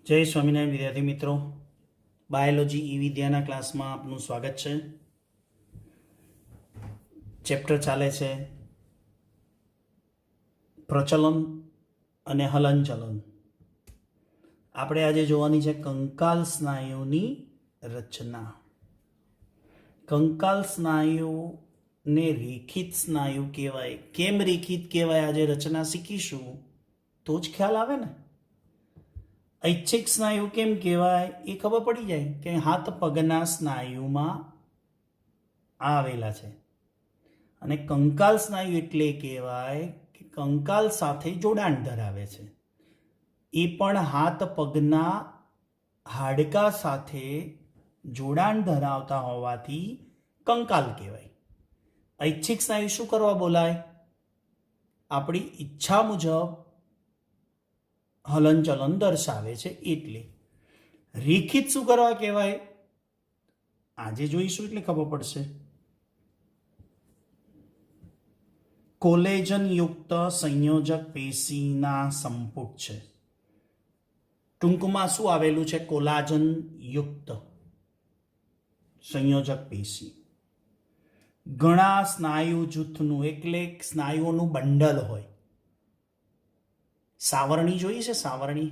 जय स्वामिनारायण विद्यार्थी मित्रों, बायोलॉजी ई विद्याना क्लास में आपનું स्वागत है। चैप्टर चाले छे प्रचलन अने हलनचलन। આપણે આજે જોવાની છે કંકાલ સ્નાયુની રચના। કંકાલ સ્નાયુને રેખિત સ્નાયુ કહેવાય। કેમ રેખિત કહેવાય આજે રચના શીખીશું તો જ ખ્યાલ આવે ને। ऐच्छिक स्नायु केम कहेवाय ए खबर पड़ी जाए कि हाथ पगना स्नायुमां आवेला छे। अने कंकाल स्नायु एटले कहेवाय कि कंकाल साथे जोडाण धरावे छे। ए पण हाथ पगना हाडका साथे जोडाण धरावता होवाथी कंकाल कहेवाय। ऐच्छिक स्नायु शुं करवा बोलाय? आपणी इच्छा मुजब हलनचलन दर्शावे छे एटले। रेखित शुं करवा कहेवाय? आजे जोईशुं એટલે ખબર પડશે। कोलेजन युक्त संयोजक पेशीना संपुट छे। टूंकमां शुं आवेलुं छे? कोलाजन युक्त संयोजक पेशी। घणा स्नायु जूथनुं એટલે स्नायुओनुं बंडल होय। सावरणी जोई छे? सावरणी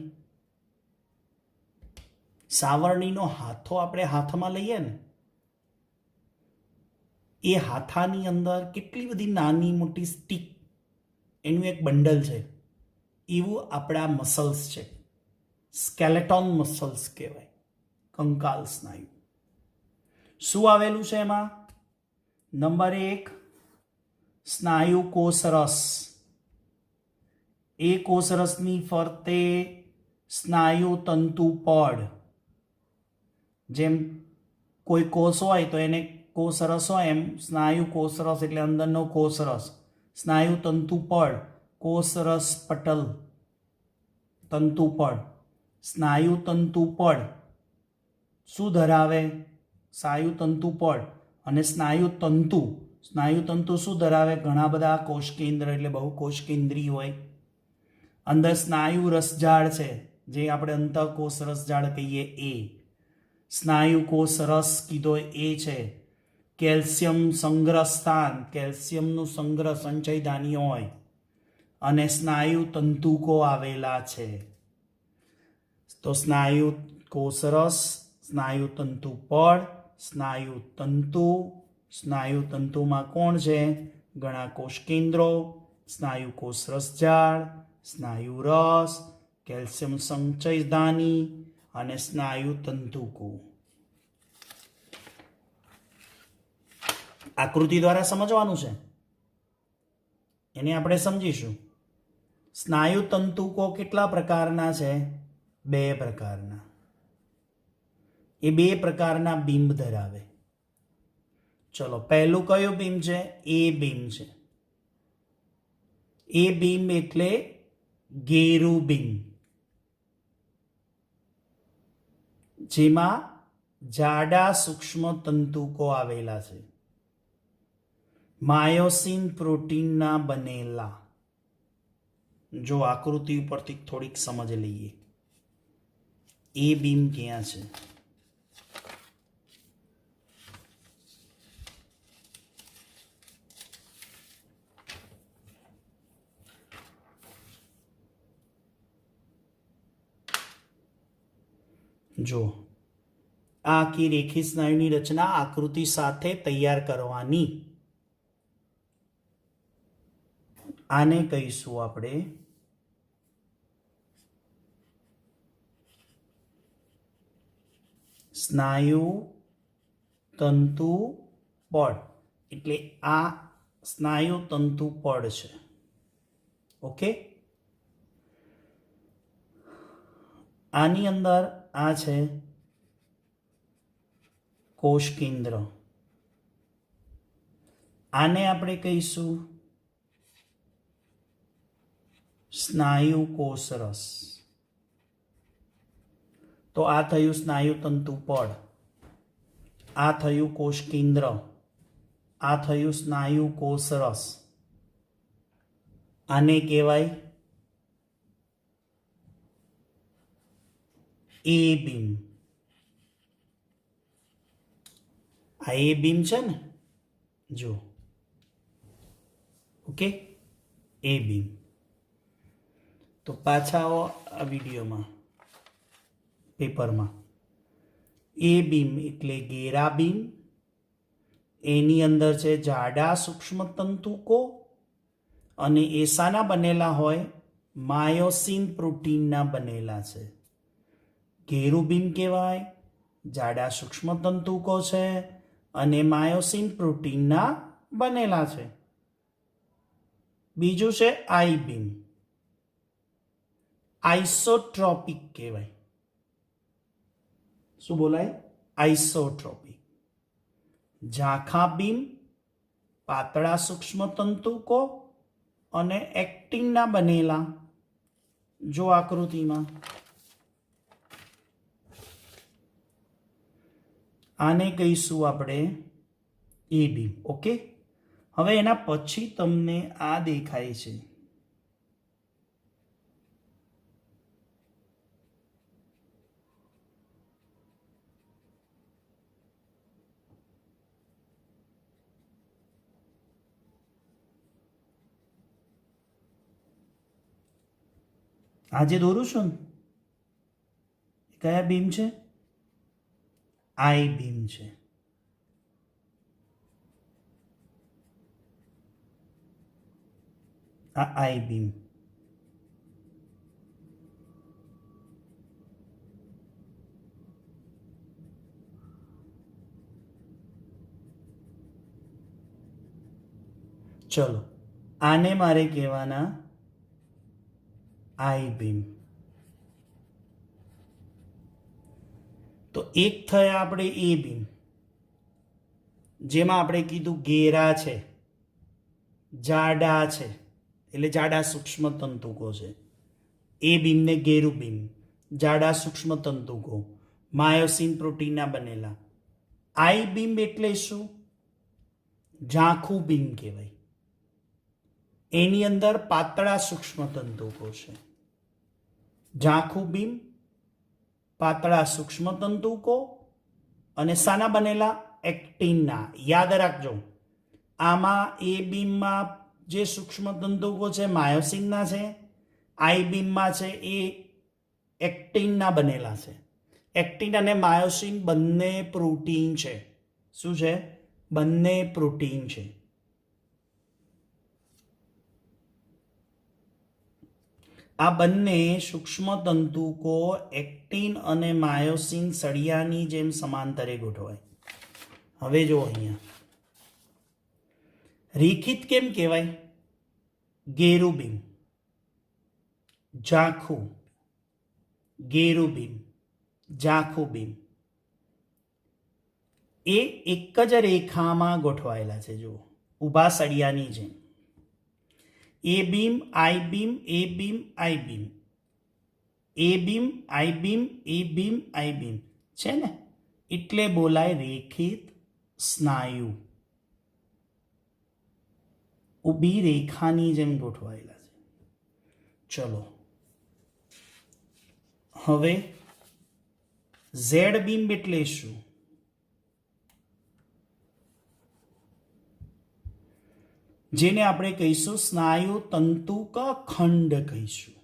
सावरणीनो हाथो आपणे हाथमां लईए ने ए हाथानी अंदर केटली बधी नानी मोटी स्टीक एनुं एक बंडल छे। एवुं आपणा मसल्स छे, स्केलेटोन मसल्स कहेवाय। कंकाल स्नायु शुं आवेलुं छे एमां? नंबर 1 स्नायु कोषरस। ए कोषरसनी फरते स्नायु तंतुपड। जेम कोई कोष होय तो एने कोषरस होय एम स्नायु कोषरस एटले अंदरनो कोषरस। स्नायु तंतुपड कोषरस पटल तंतुपड। स्नायु तंतुपड शुं धरावे? स्नायु तंतुपड अने स्नायु तंतु। स्नायु तंतु शुं धरावे? घणा बधा कोष केंद्र एटले बहुकोष केंद्री होय। अंदर स्नायु रसजाळ छे जे आपणे अंतःकोष रसजाळ कहीए ए। स्नायु कोष रस कीधो ए छे। केल्शियम संग्रह स्थान, केल्शियमनुं संग्रह संचयधानी होय अने स्नायु तंतुको आवेला छे। तो स्नायु कोषरस, स्नायु तंतुपड, स्नायु तंतु। स्नायु तंतुमां कोण छे? घणा कोष केंद्रो, स्नायु कोष रसजाळ, स्नायु रस, केल्शियम संचयधानी अने स्नायु तंतुको। आकृति द्वारा समझवानुं छे, एने आपणे समजीशुं। स्नायु तंतुको केटला प्रकारना छे? 2 प्रकारना। ए 2 प्रकारना बीम धरावे। चलो पहलुं कयुं बीम छे? ए बीम छे। ए बीम एटले गेरू बीम, जेमां जाडा सूक्ष्म तंतुको आवेला छे। मायोसिन प्रोटीनना बनेला। जो आकृति परथी थोड़ीक समझ लईए। ए बीम क्यां छे? जो आखी रेखित स्नायुनी रचना आकृति साथे तैयार करवानी। आने कहीशुं आपणे स्नायु तंतुपड। एटले आ स्नायु तंतुपड छे। ओके, आनी अंदर आ छे कोष केंद्र। आने आपणे कहीशुं स्नायु कोषरस। तो आ थयुं स्नायु तंतुपड, आ थयुं कोष केंद्र, आ थयुं स्नायु कोषरस। आने कहेवाय એ બીમ. આ એ બીમ છે ને, જો. ઓકે, એ બીમ. તો પાછા આવો આ વિડીયોમાં, પેપરમાં. એ બીમ એટલે ઘેરા બીમ, એની અંદર છે જાડા સૂક્ષ્મ તંતુકો, અને એ શાના બનેલા હોય? માયોસિન પ્રોટીનના બનેલા છે. ઘેરું બીમ કહેવાય, જાડા સૂક્ષ્મ તંતુકો છે અને માયોસિન પ્રોટીનના બનેલા છે. બીજું છે આઈ બીમ, આઇસોટ્રોપિક કહેવાય. શું બોલાય? આઇસોટ્રોપિક. ઝાંખા બીમ, પાતળા સૂક્ષ્મ તંતુકો અને એક્ટિનના બનેલા. જો આકૃતિમાં, આને કહીશું આપણે એ બીમ. ઓકે, હવે એના પછી તમને આ દેખાય છે, આ જે દોરું છું ને, કયા બીમ છે? આઈ બીમ છે. આ આઈ બીમ. ચલો, આને મારે કહેવાના આઈ બીમ. તો એક થયા આપણે એ બીમ, જેમાં આપણે કીધું ઘેરા છે, જાડા છે, એટલે જાડા સૂક્ષ્મ તંતુકો છે. એ બીમને ઘેરું બીમ, જાડા સૂક્ષ્મ તંતુકો, માયોસિન પ્રોટીનના બનેલા. આઈ બીમ એટલે શું? ઝાંખું બીમ કહેવાય. એની અંદર પાતળા સૂક્ષ્મ તંતુકો છે. ઝાંખું બીમ, પાતળા સૂક્ષ્મ તંતુકો અને શાના બનેલા? એક્ટિનના. યાદ રાખજો, આમાં એ બીમમાં જે સૂક્ષ્મ તંતુકો છે માયોસિનના છે, આઈ બીમમાં છે એ એક્ટિનના બનેલા છે. એક્ટિન અને માયોસિન બંને પ્રોટીન છે. શું છે? બંને પ્રોટીન છે. આ બંને સૂક્ષ્મ તંતુકો એક્ટિન અને માયોસિન સળિયાની જેમ સમાંતરે ગોઠવાય. હવે જો અહીંયા રેખિત કેમ કહેવાય? ઘેરું બીમ, ઝાંખું, ઘેરું બીમ, ઝાંખું બીમ એ એક જ રેખામાં ગોઠવાયેલા છે. જુઓ, ઊભા સળિયાની જેમ. એ બીમ, આઈ બીમ, એ બીમ, આઈ બીમ, એ બીમ, આઈ બીમ, એ બીમ, આઈ બીમ છે ને, એટલે બોલાય રેખિત સ્નાયુ. ઊભી રેખાની જેમ ગોઠવાયેલા છે. ચલો, હવે ઝેડ બીમ એટલે શું? જેને આપણે કહીશું સ્નાયુ તંતુક ખંડ કહીશું.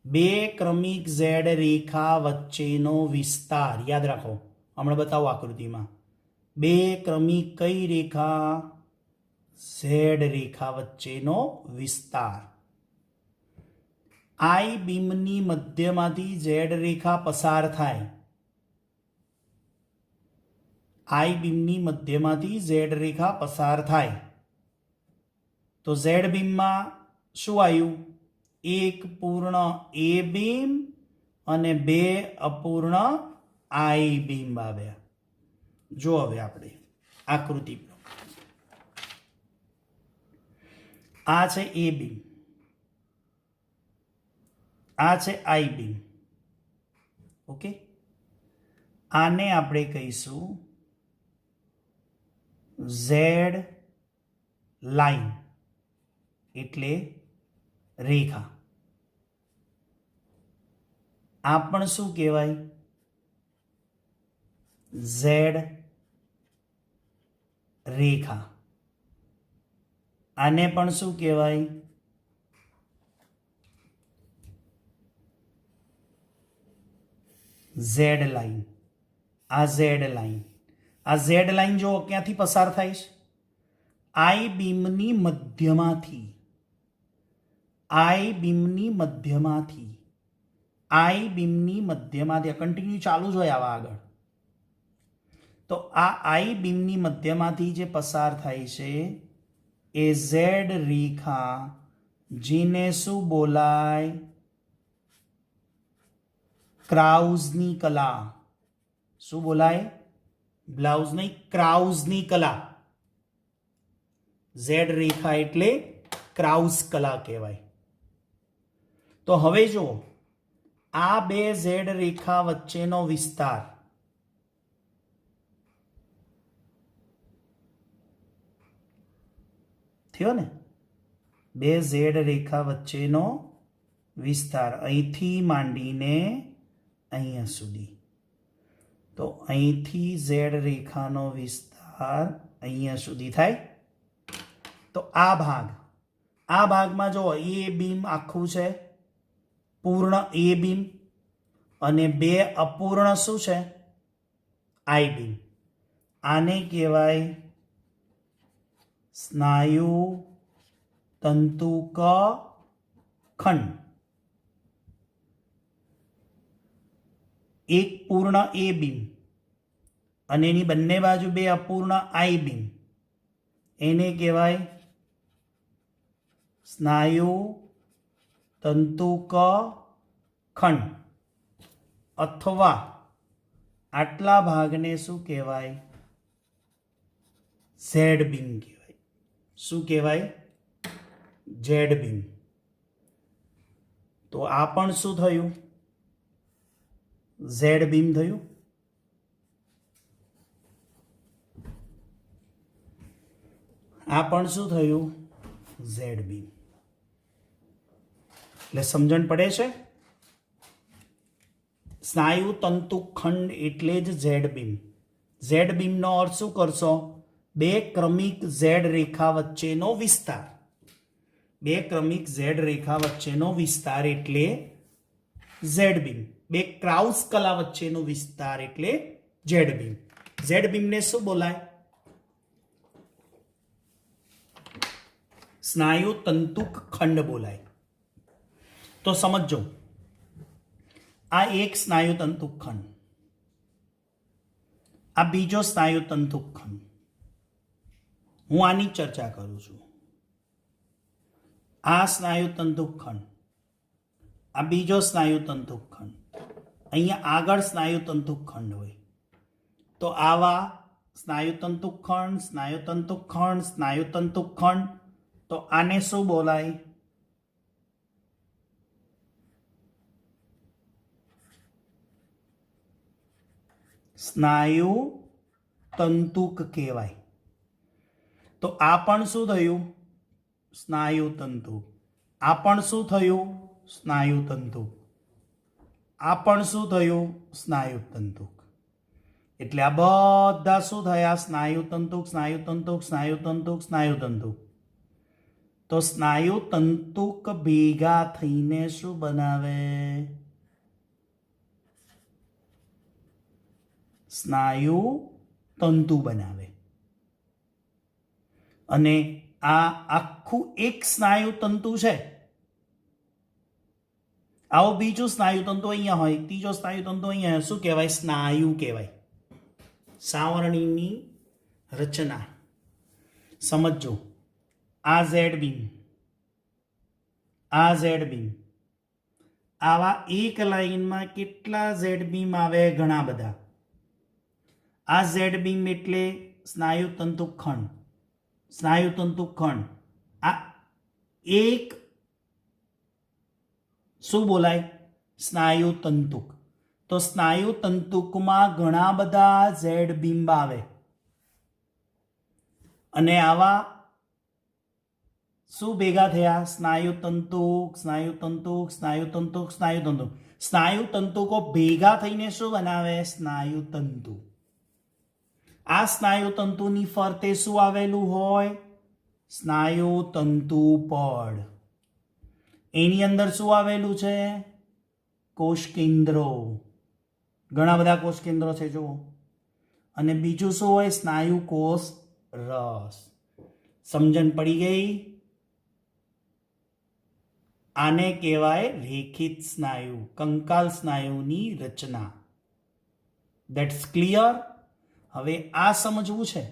બે ક્રમિક ઝેડ રેખા વચ્ચેનો વિસ્તાર. યાદ રાખો, હમણાં બતાવો આકૃતિમાં. બે ક્રમિક કઈ રેખા? ઝેડ રેખા વચ્ચેનો વિસ્તાર. આઈ બીમની મધ્યમાંથી ઝેડ રેખા પસાર થાય. આઈ બીમની મધ્યમાંથી ઝેડ રેખા પસાર થાય તો ઝેડ બીમમાં શું આવ્યું? એક પૂર્ણ એ બીમ અને બે અપૂર્ણ આઈ બીમ આવ્યા. જો હવે આપણે આકૃતિ, આ છે એ બીમ, આ છે આઈ બીમ. ઓકે, આને આપણે કહીશું ઝેડ લાઈન એટલે રેખા. આ પણ શું કહેવાય? ઝેડ રેખા. આને પણ શું કહેવાય? Z line. આ ઝેડ લાઈન. આ ઝેડ લાઈન જો ક્યાંથી પસાર થાય છે? આઈ બીમની મધ્યમાંથી. આઈ બીમની મધ્યમાંથી. આઈ બીમની મધ્યમાંથી. કન્ટિન્યુ ચાલુ જ હોય આવા આગળ. તો આ આઈ બીમની મધ્યમાંથી જે પસાર થાય છે એ ઝેડ રેખા, જેને શું બોલાય? ક્રાઉઝની કલા. શું બોલાય? બ્લાઉઝ નહીં, ક્રાઉઝની કલા. ઝેડ રેખા એટલે ક્રાઉઝ કલા કહેવાય. તો હવે જો આ બે ઝેડ રેખા વચ્ચેનો વિસ્તાર થયો ને, બે ઝેડ રેખા વચ્ચેનો વિસ્તાર અહીંથી માંડીને અહીંયા સુધી. તો અહીંથી ઝેડ રેખાનો વિસ્તાર અહીંયા સુધી થાય. તો આ ભાગમાં જો એ બીમ આખું છે, પૂર્ણ એ બીમ, અને બે અપૂર્ણ શું છે? આઈ બીમ. આને કહેવાય સ્નાયુ તંતુક ખંડ. એક પૂર્ણ એ બીમ અને એની બંને બાજુ બે અપૂર્ણ આઈ બીમ, એને કહેવાય સ્નાયુ તંતુક ખંડ. અથવા આટલા ભાગને શું કહેવાય? ઝેડ બીમ કહેવાય. શું કહેવાય? Z beam. તો આ પણ શું થયું? ઝેડ બીમ થયું. આ પણ શું થયું? Z beam. એટલે સમજણ પડે છે? સ્નાયુ તંતુ ખંડ એટલે જ ઝેડ બીમ. ઝેડ બીમનો અર્થ શું કરશો? બે ક્રમિક ઝેડ રેખા વચ્ચેનો વિસ્તાર. બે ક્રમિક ઝેડ રેખા વચ્ચેનો વિસ્તાર એટલે ઝેડ બીમ. બે ક્રાઉઝ કલા વચ્ચેનો વિસ્તાર એટલે ઝેડ બીમ. ઝેડ બીમને શું બોલાય? સ્નાયુ તંતુક ખંડ બોલાય. તો સમજો, આ એક સ્નાયુ તંતુક ખંડ, આ બીજો સ્નાયુ તંતુક ખંડ. હું આની ચર્ચા કરું છું. આ સ્નાયુ તંતુક ખંડ, આ બીજો સ્નાયુ તંતુક ખંડ, અહીંયા આગળ સ્નાયુ તંતુક ખંડ હોય. તો આવા સ્નાયુ તંતુક ખંડ, સ્નાયુ તંતુક ખંડ, સ્નાયુ તંતુક ખંડ. તો આને શું બોલાય? સ્નાયુ તંતુક કહેવાય. તો આ પણ શું થયું? સ્નાયુ તંતુ. આ પણ શું થયું? સ્નાયુ તંતુ. આ પણ શું થયું? સ્નાયુ તંતુક. એટલે આ બધા શું થયા? સ્નાયુ તંતુક, સ્નાયુ તંતુક, સ્નાયુ તંતુક, સ્નાયુ તંતુક. તો સ્નાયુ તંતુક ભેગા થઈને શું બનાવે? સ્નાયુ તંતુ બનાવે. અને આ આખું એક સ્નાયુ તંતુ છે. આવો બીજું સ્નાયુ તંતુ અહીંયા હોય, ત્રીજો સ્નાયુ તંતુ અહીંયા હોય. શું કહેવાય? સ્નાયુ કહેવાય. સાવરણીની રચના સમજો. આ ઝેડ બીમ, આ ઝેડ બીમ. આવા એક લાઈનમાં કેટલા ઝેડ બીમ આવે? ઘણા બધા. આ ઝેડ બીમ એટલે સ્નાયુ તંતુક ખંડ. સ્નાયુ તંતુક ખંડ આ એક શું બોલાય? સ્નાયુ તંતુક. તો સ્નાયુ તંતુકમાં ઘણા બધા ઝેડ બીમ આવે. અને આવા શું ભેગા થયા? સ્નાયુ તંતુક, સ્નાયુ તંતુક, સ્નાયુ તંતુક, સ્નાયુ તંતુક. સ્નાયુ તંતુકો ભેગા થઈને શું બનાવે? સ્નાયુ તંતુ. આ સ્નાયુ તંતુની ફરતે શું આવેલું હોય? સ્નાયુ તંતુ પડ. એની અંદર શું આવેલું છે? કોષ કેન્દ્રો. ઘણા બધા કોષ કેન્દ્રો છે જુઓ. અને બીજું શું હોય? સ્નાયુ કોષ રસ. સમજણ પડી ગઈ? આને કહેવાય રેખિત સ્નાયુ, કંકાલ સ્નાયુની રચના. That's clear? હવે આ સમજવું છે,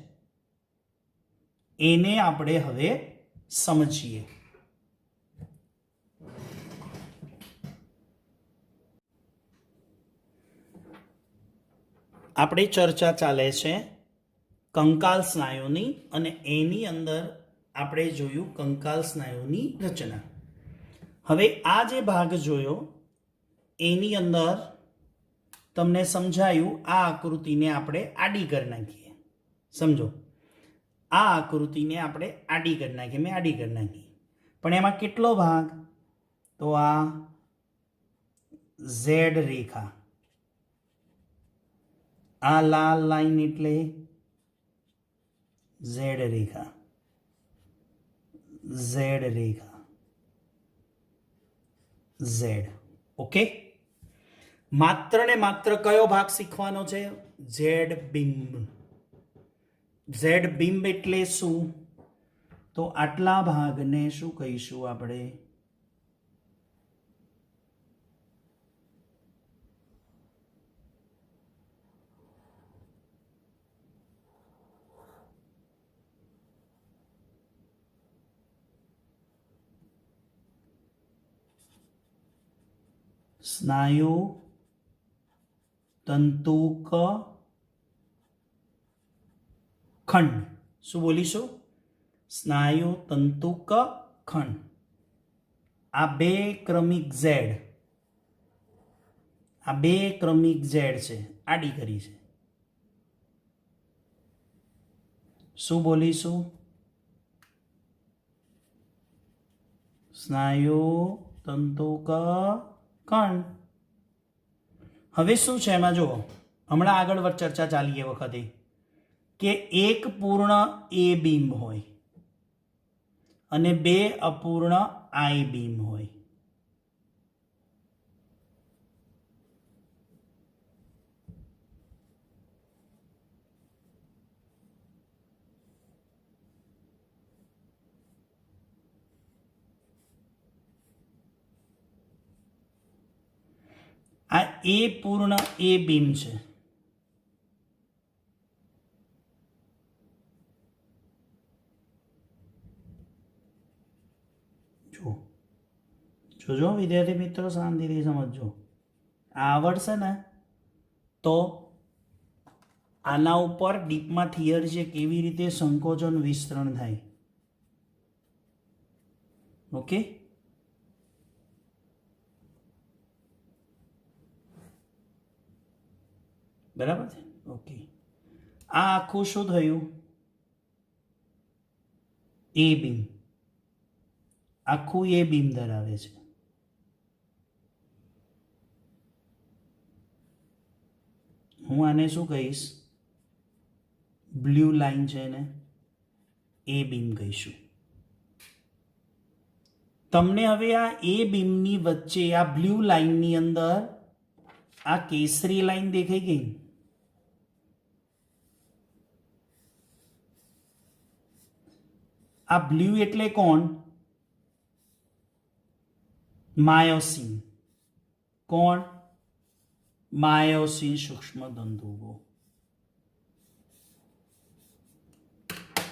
એને આપણે હવે સમજીએ. આપણી ચર્ચા ચાલે છે કંકાલ સ્નાયુની, અને એની અંદર આપણે જોયું કંકાલ સ્નાયુની રચના. હવે આ જે ભાગ જોયો એની અંદર તમને સમજાયું, આ આકૃતિને આપણે આડી કરી નાખીએ. સમજો, આ આકૃતિને આપણે આડી કરી નાખીએ, મેં આડી કરી નાખી. પણ એમાં કેટલો ભાગ? તો આ ઝેડ રેખા, આ લાલ લાઈન એટલે ઝેડ રેખા, ઝેડ રેખા, ઝેડ. ઓકે, માત્ર ને માત્ર કયો ભાગ શીખવાનો છે? ઝેડ બિંબ. ઝેડ બિંબ એટલે શું? તો આટલા ભાગને શું કહીશું આપણે? સ્નાયુ તંતુક ખંડ. શું બોલીશું? સ્નાયુ તંતુક ખંડ. આ બે ક્રમિક ઝેડ, આ બે ક્રમિક ઝેડ છે, આડી કરી છે. શું બોલીશું? સ્નાયુ તંતુક ખંડ. હવે શું છે એમાં જુઓ, હમણાં આગળ ચર્ચા ચાલી એ વખતે કે એક પૂર્ણ એ બીમ હોય અને બે અપૂર્ણ આઈ બીમ હોય. આ એ પૂર્ણ એ બીમ છે. જોજો વિદ્યાર્થી મિત્રો, શાંતિથી સમજજો. આ આવડશે ને તો આના ઉપર ડીપમાં થિયરી છે કેવી રીતે સંકોચન વિસ્તરણ થાય. ઓકે, બરાબર છે. ઓકે, આ આખું શું થયું? એ બીમ. આખું એ બીમ ધરાવે છે. હું આને શું કહીશ? બ્લુ લાઈન છે ને એ બીમ કહીશું. તમને હવે આ એ બીમની વચ્ચે આ બ્લુ લાઈનની અંદર આ કેસરી લાઈન દેખાઈ ગઈ. આ બ્લુ એટલે કોણ? માયોસિન. કોણ? માયોસિન સૂક્ષ્મ તંતુઓ.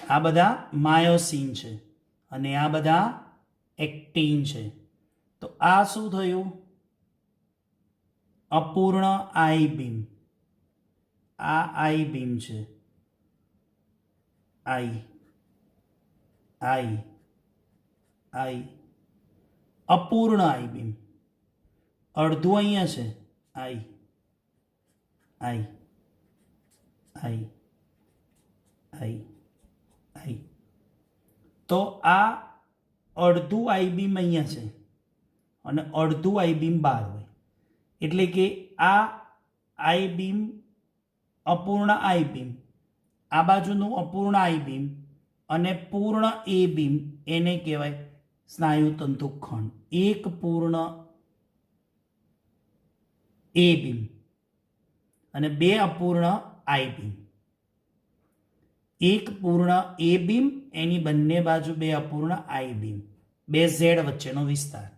આ બધા માયોસિન છે અને આ બધા એક્ટિન છે. તો આ શું થયું? અપૂર્ણ આઈ બીમ. આ આઈ બીમ છે. આઈ આઈ આઈ અપૂર્ણ આઈ બીમ. અડધું અહીંયા છે. આઈ આઈ આઈ આઈ આઈ. તો આ અડધું આઈ બીમ અહીંયા છે અને અડધું આઈ બીમ બહાર હોય. એટલે કે આ આઈ બીમ, અપૂર્ણ આઈ બીમ, આ બાજુનું અપૂર્ણ આઈ બીમ અને પૂર્ણ એ બીમ, એને કહેવાય સ્નાયુતંતુ ખંડ. એક પૂર્ણ એ બીમ અને બે અપૂર્ણ આઈ બીમ. એક પૂર્ણ એ બીમ, એની બંને બાજુ બે અપૂર્ણ આઈ બીમ, બે ઝેડ વચ્ચેનો વિસ્તાર.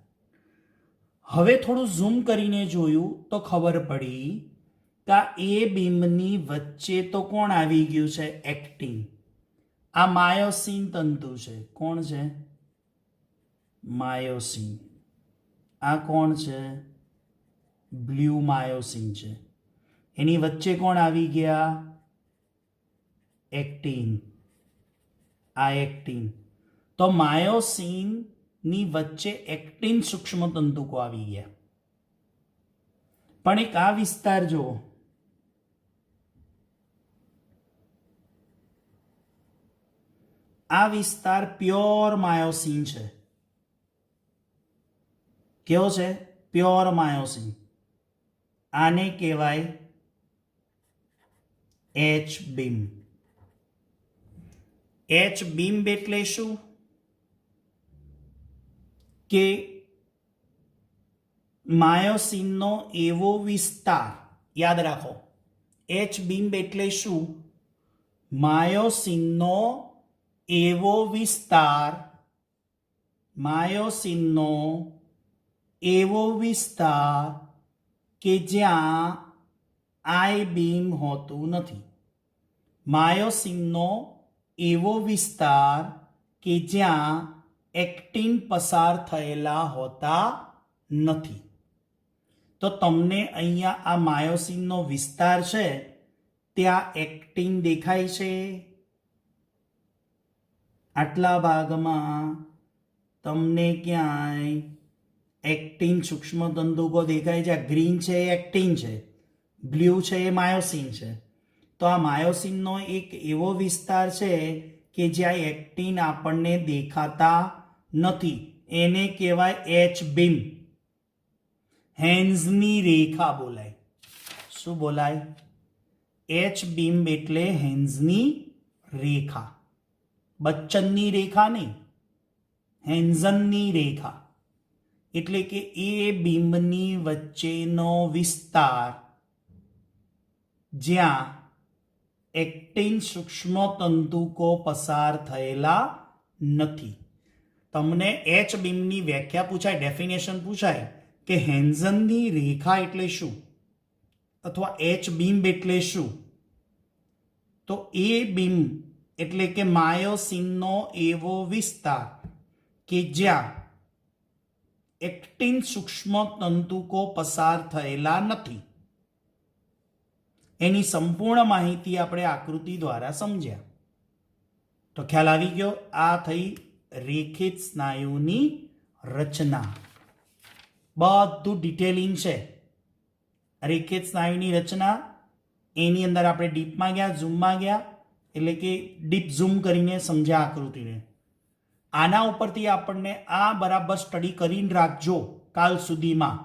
હવે થોડું ઝૂમ કરીને જોયું તો ખબર પડી કે એ બીમની વચ્ચે તો કોણ આવી ગયું છે? એક્ટિન. આ માયોસિન તંતુ છે. કોણ છે? માયોસિન. આ કોણ છે? બ્લુ માયોસિન છે. એની વચ્ચે કોણ આવી ગયા? એક્ટિન. આ એક્ટિન. તો માયોસિન ની વચ્ચે એક્ટિન સૂક્ષ્મ તંતુકો આવી ગયા. પણ એક આ વિસ્તાર જુઓ, આ વિસ્તાર પ્યોર માયોસિન છે. કેવો છે? Pure myosin. આને કહેવાય એચ બીમ. એચ બીમ એટલે શું? કે માયોસિનનો એવો વિસ્તાર, યાદ રાખો, એચ બીમ એટલે શું? માયોસિનનો એવો વિસ્તાર, માયોસિનનો એવો વિસ્તાર કે જ્યાં આઈ બીમ હોતું નથી. માયોસિનનો એવો વિસ્તાર કે જ્યાં એક્ટિન પસાર થયેલા હોતા નથી. તો તમને અહીંયા આ માયોસિનનો વિસ્તાર છે, ત્યાં એક્ટિન દેખાય છે. આટલા ભાગમાં તમને ક્યાંય એક્ટિન સૂક્ષ્મ તંતુકો દેખાય છે. ગ્રીન છે એ એક્ટિન છે, બ્લુ છે એ માયોસિન છે. તો આ માયોસિનનો એક એવો વિસ્તાર છે કે જ્યાં એક્ટિન આપણને દેખાતા નથી. એને કહેવાય એચ બીમ. હેન્ઝની રેખા બોલાય. શું બોલાય? એચ બીમ એટલે હેન્ઝની રેખા. બચ્ચનની રેખા નહીં, હેન્ઝનની રેખા. એટલે કે એ બીમની વચ્ચેનો વિસ્તાર જ્યાં એક્ટિન સૂક્ષ્મ તંતુકો પસાર થયેલા નથી. તમને એચ બીમની વ્યાખ્યા પૂછાય, ડેફિનેશન પૂછાય કે હેન્ઝનની રેખા એટલે શું અથવા એચ બીમ એટલે શું, તો એ બીમ એટલે કે માયોસિનનો એવો વિસ્તાર કે જ્યાં એક્ટિન સૂક્ષ્મ તંતુકો પસાર થયેલા નથી. એની સંપૂર્ણ માહિતી આપણે આકૃતિ દ્વારા સમજ્યા. તો ખ્યાલ આવી ગયો. આ થઈ રેખિત સ્નાયુની રચના. બધું ડિટેલિંગ છે. રેખિત સ્નાયુની રચના, એની અંદર આપણે ડીપમાં ગયા, ઝૂમમાં ગયા, એટલે કે ડીપ ઝૂમ કરીને સમજ્યા આકૃતિને. આના ઉપરથી આપણને આ બરાબર સ્ટડી કરીને રાખજો કાલ સુધીમાં,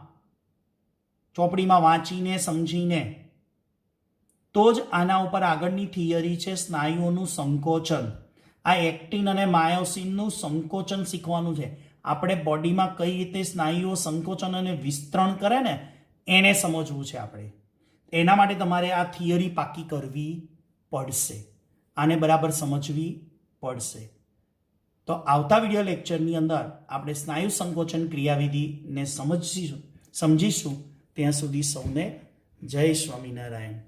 ચોપડીમાં વાંચીને સમજીને. તો જ આના ઉપર આગળની થિયરી છે સ્નાયુઓનું સંકોચન. આ એક્ટિન અને માયોસિનનું સંકોચન શીખવાનું છે. આપણે બોડીમાં કઈ રીતે સ્નાયુઓ સંકોચન અને વિસ્તરણ કરે ને એને સમજવું છે આપણે. એના માટે તમારે આ થિયરી પાકી કરવી પડશે, આને બરાબર સમજવી પડશે. તો આવતા વિડીયો લેક્ચરની અંદર આપણે સ્નાયુ સંકોચન ક્રિયાવિધિને સમજીશું. ત્યાં સુધી સૌને જય સ્વામિનારાયણ.